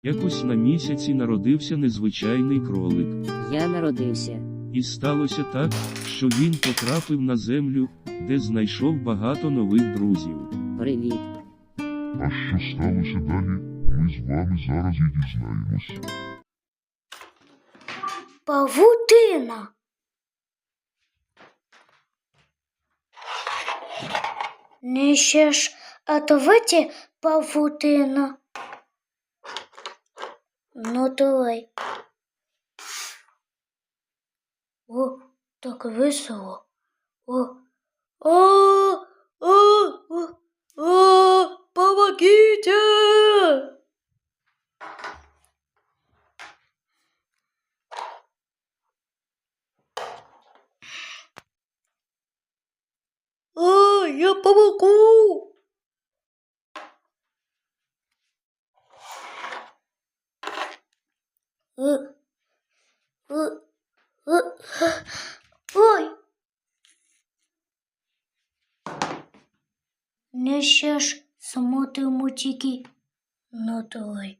Якось на місяці народився незвичайний кролик. Я народився. І сталося так, що він потрапив на землю, де знайшов багато нових друзів. Привіт. А що сталося далі, ми з вами зараз і дізнаємось. Павутина. Несешь ответе павутина. Ну давай. О, так весело. Помогите! Я помогу! Ой! Несешь смотри мультики. Ну давай.